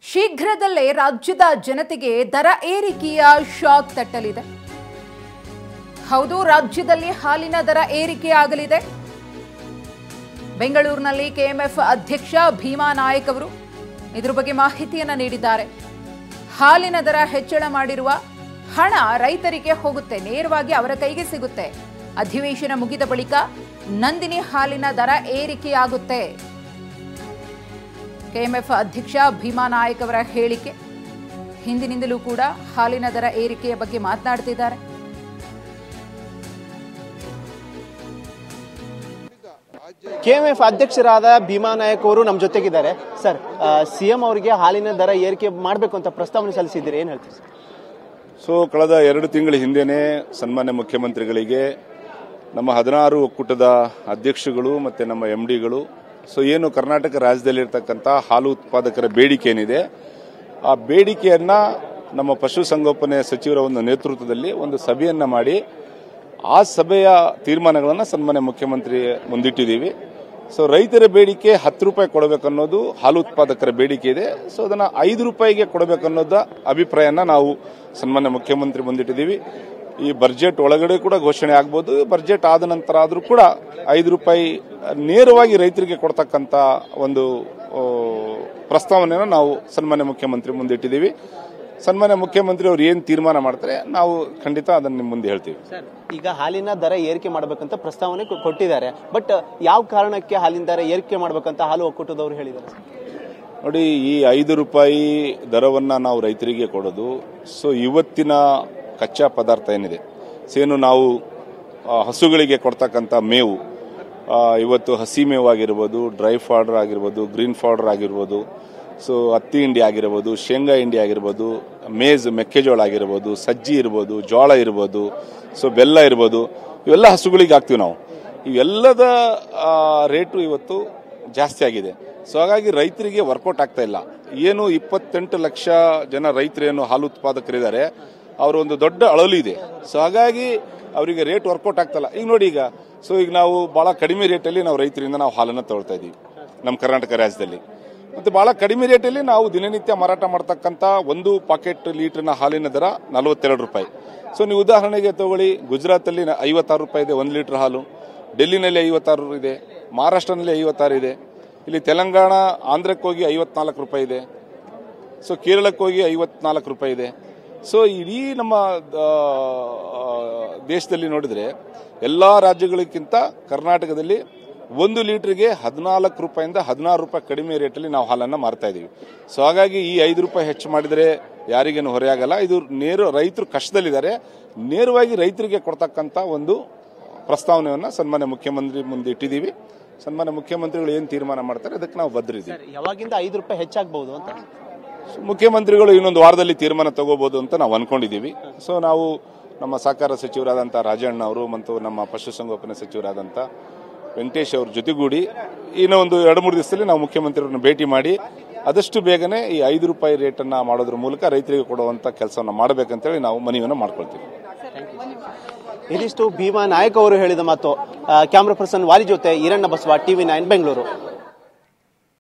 ಶೀಘ್ರದಲ್ಲೇ ರಾಜ್ಯದ ಜನತೆಗೆ ದರ ಏರಿಕೆಯ ಶಾಕ್ ತಟ್ಟಲಿದೆ. ಹೌದು, ರಾಜ್ಯದಲ್ಲಿ ಹಾಲಿನ ದರ ಏರಿಕೆಯಾಗಲಿದೆ. ಬೆಂಗಳೂರಿನಲ್ಲಿ ಕೆಎಂಎಫ್ ಅಧ್ಯಕ್ಷ ಭೀಮಾ ನಾಯಕ್ ಅವರು ಇದರ ಬಗ್ಗೆ ಮಾಹಿತಿಯನ್ನು ನೀಡಿದ್ದಾರೆ. ಹಾಲಿನ ದರ ಹೆಚ್ಚಳ ಮಾಡಿರುವ ಹಣ ರೈತರಿಗೆ ಹೋಗುತ್ತೆ, ನೇರವಾಗಿ ಅವರ ಕೈಗೆ ಸಿಗುತ್ತೆ. ಅಧಿವೇಶನ ಮುಗಿದ ಬಳಿಕ ನಂದಿನಿ ಹಾಲಿನ ದರ ಏರಿಕೆಯಾಗುತ್ತೆ. ಕೆಎಂಎಫ್ ಅಧ್ಯಕ್ಷ ಭೀಮಾ ನಾಯಕ್ ಅವರ ಹೇಳಿಕೆ. ಹಿಂದಿನಿಂದಲೂ ಕೂಡ ಹಾಲಿನ ದರ ಏರಿಕೆಯ ಬಗ್ಗೆ ಮಾತನಾಡ್ತಿದ್ದಾರೆ. ಕೆಎಂಎಫ್ ಅಧ್ಯಕ್ಷರಾದ ಭೀಮಾ ನಾಯಕ್ ಅವರು ನಮ್ಮ ಜೊತೆಗಿದ್ದಾರೆ. ಸರ್, ಸಿಎಂ ಅವರಿಗೆ ಹಾಲಿನ ದರ ಏರಿಕೆ ಮಾಡಬೇಕು ಅಂತ ಪ್ರಸ್ತಾವನೆ ಸಲ್ಲಿಸಿದ್ದೀರಿ, ಏನ್ ಹೇಳ್ತೀರಿ ಸರ್? ಕಳೆದ 2 ತಿಂಗಳ ಹಿಂದೆನೇ ಸನ್ಮಾನ್ಯ ಮುಖ್ಯಮಂತ್ರಿಗಳಿಗೆ ನಮ್ಮ 16 ಒಕ್ಕೂಟದ ಅಧ್ಯಕ್ಷಗಳು ಮತ್ತೆ ನಮ್ಮ ಎಂಡಿಗಳು ಏನು ಕರ್ನಾಟಕ ರಾಜ್ಯದಲ್ಲಿರ್ತಕ್ಕಂಥ ಹಾಲು ಉತ್ಪಾದಕರ ಬೇಡಿಕೆ ಏನಿದೆ, ಆ ಬೇಡಿಕೆಯನ್ನ ನಮ್ಮ ಪಶುಸಂಗೋಪನೆ ಸಚಿವರ ಒಂದು ನೇತೃತ್ವದಲ್ಲಿ ಒಂದು ಸಭೆಯನ್ನ ಮಾಡಿ ಆ ಸಭೆಯ ತೀರ್ಮಾನಗಳನ್ನು ಸನ್ಮಾನ್ಯ ಮುಖ್ಯಮಂತ್ರಿ ಮುಂದಿಟ್ಟಿದ್ದೀವಿ. ರೈತರ ಬೇಡಿಕೆ 10 ರೂಪಾಯಿ ಕೊಡಬೇಕನ್ನೋದು ಹಾಲು ಉತ್ಪಾದಕರ ಬೇಡಿಕೆ ಇದೆ. ಅದನ್ನ 5 ರೂಪಾಯಿಗೆ ಕೊಡಬೇಕನ್ನೋದ ಅಭಿಪ್ರಾಯನ ನಾವು ಸನ್ಮಾನ್ಯ ಮುಖ್ಯಮಂತ್ರಿ ಮುಂದಿಟ್ಟಿದ್ದೀವಿ. ಈ ಬಜೆಟ್ ಒಳಗಡೆ ಕೂಡ ಘೋಷಣೆ ಆಗಬಹುದು. ಬಜೆಟ್ ಆದ ನಂತರ ಆದ್ರೂ ಕೂಡ 5 ರೂಪಾಯಿ ನೇರವಾಗಿ ರೈತರಿಗೆ ಕೊಡ್ತಕ್ಕಂತ ಒಂದು ಪ್ರಸ್ತಾವನೆಯನ್ನು ನಾವು ಸನ್ಮಾನ್ಯ ಮುಖ್ಯಮಂತ್ರಿ ಮುಂದಿಟ್ಟಿದ್ದೀವಿ. ಸನ್ಮಾನ್ಯ ಮುಖ್ಯಮಂತ್ರಿ ಅವರು ಏನ್ ತೀರ್ಮಾನ ಮಾಡ್ತಾರೆ ನಾವು ಖಂಡಿತ ಅದನ್ನ ನಿಮ್ಮ ಮುಂದೆ ಹೇಳ್ತೀವಿ. ಈಗ ಹಾಲಿನ ದರ ಏರಿಕೆ ಮಾಡಬೇಕಂತ ಪ್ರಸ್ತಾವನೆ ಕೊಟ್ಟಿದ್ದಾರೆ, ಬಟ್ ಯಾವ ಕಾರಣಕ್ಕೆ ಹಾಲಿನ ದರ ಏರಿಕೆ ಮಾಡಬೇಕಂತ ಹಾಲು ಒಕ್ಕೂಟದವರು ಹೇಳಿದ್ದಾರೆ? ನೋಡಿ, ಈ 5 ರೂಪಾಯಿ ದರವನ್ನ ನಾವು ರೈತರಿಗೆ ಕೊಡೋದು ಇವತ್ತಿನ ಕಚ್ಚಾ ಪದಾರ್ಥ ಏನಿದೆ, ಏನು ನಾವು ಹಸುಗಳಿಗೆ ಕೊಡ್ತಕ್ಕಂಥ ಮೇವು, ಇವತ್ತು ಹಸಿ ಮೇವು ಆಗಿರ್ಬೋದು, ಡ್ರೈ ಫಾಡರ್ ಆಗಿರ್ಬೋದು, ಗ್ರೀನ್ ಫಾಡರ್ ಆಗಿರ್ಬೋದು, ಹತ್ತಿ ಹಿಂಡಿ ಆಗಿರ್ಬೋದು, ಶೇಂಗಾ ಹಿಂಡಿ ಆಗಿರ್ಬೋದು, ಮೆಕ್ಕೆಜೋಳ ಆಗಿರ್ಬೋದು, ಸಜ್ಜಿ ಇರ್ಬೋದು, ಜೋಳ ಇರ್ಬೋದು, ಬೆಲ್ಲ ಇರ್ಬೋದು, ಇವೆಲ್ಲ ಹಸುಗಳಿಗೆ ಹಾಕ್ತೀವಿ ನಾವು. ಇವೆಲ್ಲದ ರೇಟು ಇವತ್ತು ಜಾಸ್ತಿ ಆಗಿದೆ. ಹಾಗಾಗಿ ರೈತರಿಗೆ ವರ್ಕೌಟ್ ಆಗ್ತಾ ಇಲ್ಲ. ಏನು 28 ಲಕ್ಷ ಜನ ರೈತರೇನು ಹಾಲು ಉತ್ಪಾದಕರಿದ್ದಾರೆ, ಅವರ ಒಂದು ದೊಡ್ಡ ಅಳಲು ಇದೆ. ಹಾಗಾಗಿ ಅವರಿಗೆ ರೇಟ್ ವರ್ಕೌಟ್ ಆಗ್ತಲ್ಲ. ಈಗ ನೋಡಿ, ಈಗ ನಾವು ಬಹಳ ಕಡಿಮೆ ರೇಟಲ್ಲಿ ನಾವು ರೈತರಿಂದ ನಾವು ಹಾಲನ್ನು ತಗೊಳ್ತಾ ಇದೀವಿ ನಮ್ಮ ಕರ್ನಾಟಕ ರಾಜ್ಯದಲ್ಲಿ. ಮತ್ತೆ ಬಹಳ ಕಡಿಮೆ ರೇಟಲ್ಲಿ ನಾವು ದಿನನಿತ್ಯ ಮಾರಾಟ ಮಾಡತಕ್ಕಂತ ಒಂದು ಪಾಕೆಟ್ ಲೀಟರ್ನ ಹಾಲಿನ ದರ 42 ರೂಪಾಯಿ. ನೀವು ಉದಾಹರಣೆಗೆ ತಗೊಳ್ಳಿ, ಗುಜರಾತ್ ಅಲ್ಲಿ 56 ರೂಪಾಯಿ ಇದೆ 1 ಲೀಟರ್ ಹಾಲು, ಡೆಲ್ಲಿನಲ್ಲಿ 56 ಇದೆ, ಮಹಾರಾಷ್ಟ್ರನಲ್ಲಿ 56 ಇದೆ, ಇಲ್ಲಿ ತೆಲಂಗಾಣ ಆಂಧ್ರಕ್ಕೆ ಹೋಗಿ 54 ರೂಪಾಯಿ ಇದೆ, ಕೇರಳಕ್ಕೆ ಹೋಗಿ 54 ರೂಪಾಯಿ ಇದೆ. ಇಡೀ ನಮ್ಮ ದೇಶದಲ್ಲಿ ನೋಡಿದ್ರೆ ಎಲ್ಲಾ ರಾಜ್ಯಗಳಿಗಿಂತ ಕರ್ನಾಟಕದಲ್ಲಿ 1 ಲೀಟರ್ಗೆ 14 ರೂಪಾಯಿಂದ 16 ರೂಪಾಯಿ ಕಡಿಮೆ ರೇಟಲ್ಲಿ ನಾವು ಹಾಲನ್ನು ಮಾರ್ತಾ ಇದೀವಿ. ಹಾಗಾಗಿ ಈ 5 ರೂಪಾಯಿ ಹೆಚ್ಚು ಮಾಡಿದರೆ ಯಾರಿಗೇನು ಹೊರೆಯಾಗಲ್ಲ. ಇದು ರೈತರು ಕಷ್ಟದಲ್ಲಿದ್ದಾರೆ, ನೇರವಾಗಿ ರೈತರಿಗೆ ಕೊಡ್ತಕ್ಕಂತ ಒಂದು ಪ್ರಸ್ತಾವನೆಯನ್ನ ಸನ್ಮಾನ್ಯ ಮುಖ್ಯಮಂತ್ರಿ ಮುಂದೆ ಇಟ್ಟಿದ್ದೀವಿ. ಸನ್ಮಾನ್ಯ ಮುಖ್ಯಮಂತ್ರಿಗಳು ಏನ್ ತೀರ್ಮಾನ ಮಾಡ್ತಾರೆ ಅದಕ್ಕೆ ನಾವು ಬದ್ರಿದ್ದೀವಿ. ಯಾವಾಗಿಂದ 5 ರೂಪಾಯಿ ಹೆಚ್ಚಾಗಬಹುದು ಅಂತ ಮುಖ್ಯಮಂತ್ರಿಗಳು ಇನ್ನೊಂದು ವಾರದಲ್ಲಿ ತೀರ್ಮಾನ ತಗೋಬಹುದು ಅಂತ ನಾವು ಅನ್ಕೊಂಡಿದ್ದೀವಿ. ನಾವು ನಮ್ಮ ಸಹಕಾರ ಸಚಿವರಾದಂಥ ರಾಜಣ್ಣ ಅವರು ಮತ್ತು ನಮ್ಮ ಪಶುಸಂಗೋಪನೆ ಸಚಿವರಾದಂಥ ವೆಂಕಟೇಶ್ ಅವ್ರ ಜೊತೆಗೂಡಿ ಇನ್ನೂ ಒಂದು 2-3 ದಿವಸದಲ್ಲಿ ನಾವು ಮುಖ್ಯಮಂತ್ರಿಯವರನ್ನು ಭೇಟಿ ಮಾಡಿ ಆದಷ್ಟು ಬೇಗನೆ ಈ 5 ರೂಪಾಯಿ ರೇಟನ್ನ ಮಾಡೋದ್ರ ಮೂಲಕ ರೈತರಿಗೆ ಕೊಡುವಂತ ಕೆಲಸವನ್ನು ಮಾಡಬೇಕಂತೇಳಿ ನಾವು ಮನವಿಯನ್ನು ಮಾಡ್ಕೊಳ್ತೀವಿ. ಇದಿಷ್ಟು ಭೀಮಾ ನಾಯಕ್ ಅವರು ಹೇಳಿದ ಮಾತು. ಕ್ಯಾಮರಾ ಪರ್ಸನ್ ವಾಲಿ ಜೊತೆ ಈರಣ್ಣ ಬಸವ, TV9 ಬೆಂಗಳೂರು.